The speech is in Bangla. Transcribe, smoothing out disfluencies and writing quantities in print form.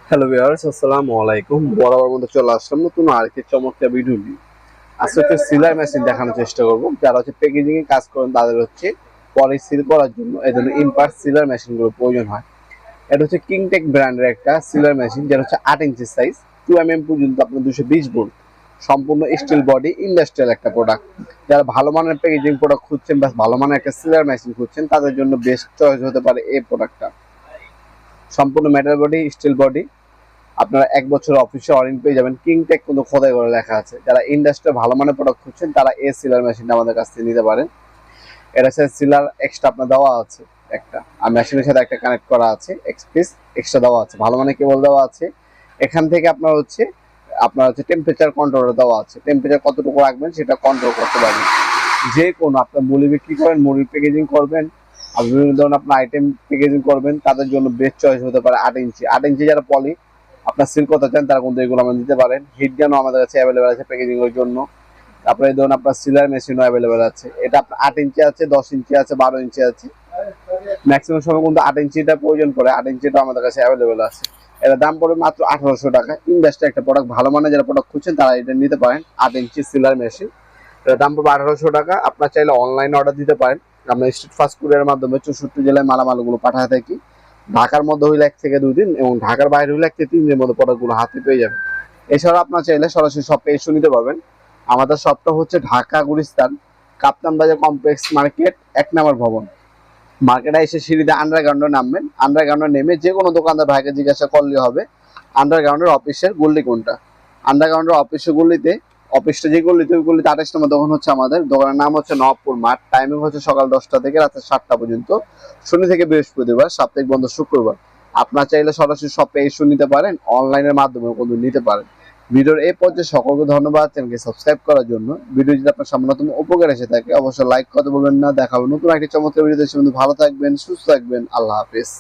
হ্যালো ভিউয়ার্স, আসসালামু আলাইকুম। বরাবর মতো চলে আসলাম নতুন আরেকটি চমৎকার ভিডিও নিয়ে। আজকে হচ্ছে সিলাই মেশিন দেখানোর চেষ্টা করব। যারা হচ্ছে প্যাকেজিং এ কাজ করেন তাদের হচ্ছে পরে সিল করার জন্য এই ধরনের ইম্পার্ট সিলার মেশিনগুলো প্রয়োজন হয়। এটা হচ্ছে কিংটেক ব্র্যান্ডের একটা সিলার মেশিন, যেটা হচ্ছে 8 ইঞ্চি সাইজ, 2 পর্যন্ত আপনার 220 ভোল্ট, সম্পূর্ণ স্টিল বডি, ইন্ডাস্ট্রিয়াল একটা প্রোডাক্ট। যারা ভালো মানের প্যাকেজিং প্রোডাক্ট খুঁজছেন বা ভালো মানের একটা সিলার মেশিন খুঁজছেন তাদের জন্য বেস্ট চয়েস হতে পারে এই প্রোডাক্টটা। সম্পূর্ণ মেটাল বডি, স্টিল বডি। আপনারা 1 বছর অফিসে ওয়ারেন্টি পেয়ে যাবেন। কিংটেক কিন্তু খোদাই করে লেখা আছে। যারা ইন্ডাস্ট্রিতে ভালো মানের প্রোডাক্ট খুঁজছেন তারা এই সিলার মেশিনটা আমাদের কাছ থেকে নিতে পারেন। এর সাথে সিলার এক্সট্রা আপনার দেওয়া আছে একটা, আর মেশিনের সাথে একটা কানেক্ট করা আছে, এক্সপ্রেস এক্সট্রা দেওয়া আছে, ভালো মানের কেবল দেওয়া আছে। এখান থেকে আপনার হচ্ছে টেম্পারেচার কন্ট্রোলার দেওয়া আছে। টেম্পারেচার কতটুকু রাখবেন সেটা কন্ট্রোল করতে পারবেন। যে কোনো আপনার মুড়ি বিক্রি করেন, মুড়ির প্যাকেজিং করবেন, আর বিভিন্ন ধরনের আপনার আইটেম প্যাকেজিং করবেন, তাদের জন্য বেস্ট চয়েস হতে পারে 8 ইঞ্চি। 8 ইঞ্চি যারা পলি আপনার সিল করতে চান তারা কিন্তু এগুলো আমরা দিতে পারেন। হিট গানও আমাদের কাছে অ্যাভেলেবেল আছে প্যাকেজিং এর জন্য। তারপরে এই ধরুন আপনার সিলার মেশিনও অ্যাভেলেবেল আছে। এটা আপনার 8 ইঞ্চি আছে, 10 ইঞ্চি আছে, 12 ইঞ্চি আছে। ম্যাক্সিমাম সময় কিন্তু 8 ইঞ্চিটা প্রয়োজন পড়ে, 8 ইঞ্চিটা আমাদের কাছে অ্যাভেলেবেল আছে। এটার দাম পড়বে মাত্র 1800 টাকা। ইন্ডাস্ট্রি একটা প্রোডাক্ট, ভালো মানের যারা প্রোডাক্ট খুঁজছেন তারা এটা নিতে পারেন। 8 ইঞ্চি সিলার মেশিন, এটার দাম পড়বে 1800 টাকা। আপনার চাইলে অনলাইনে অর্ডার দিতে পারেন। আমরা স্ট্রিট ফাস্ট ফুডের মাধ্যমে 64 জেলায় মালামালগুলো পাঠাতে থাকি। ঢাকার মধ্যে হইলে 1 থেকে 2 দিন, এবং ঢাকার বাইরে হইলে 1 থেকে 3 দিনের মধ্যে প্রোডাক্টগুলো হাতে পেয়ে যাবেন। এছাড়া আপনার চাইলে সরাসরি শপে এসে নিতে পারবেন। আমাদের শপটা হচ্ছে ঢাকা গুলিস্তান কাপ্তান বাজার কমপ্লেক্স মার্কেট, 1 নম্বর ভবন। মার্কেটে এসে সিঁড়িতে আন্ডারগ্রাউন্ডে নামবেন। আন্ডারগ্রাউন্ডে নেমে যে কোনো দোকানদার ভাইকে জিজ্ঞাসা করলে হবে আন্ডারগ্রাউন্ডের অফিসের গল্লি কোনটা। আন্ডারগ্রাউন্ডের অফিসের গল্লিতে, অফিসটা যে গল্লিতে, ওই গল্লিতে 28 নম্বর দোকান হচ্ছে আমাদের। দোকানের নাম হচ্ছে নবপুর মাঠ। টাইমিং হচ্ছে সকাল 10টা থেকে রাত 7টা পর্যন্ত, শনি থেকে বৃহস্পতিবার, সাপ্তাহিক বন্ধ শুক্রবার। আপনার চাইলে সরাসরি শপে এসে নিতে পারেন, অনলাইনের মাধ্যমে কিন্তু নিতে পারেন। ভিডিওর এই পর্যায়ে সকলকে ধন্যবাদ চ্যানেলকে সাবস্ক্রাইব করার জন্য। ভিডিও যদি আপনার সামান্যতম উপকার এসে থাকে অবশ্যই লাইক করতে বলবেন না। দেখা হবে নতুন একটি চমৎকার ভিডিওতে। সে ভালো থাকবেন, সুস্থ থাকবেন। আল্লাহ হাফিজ।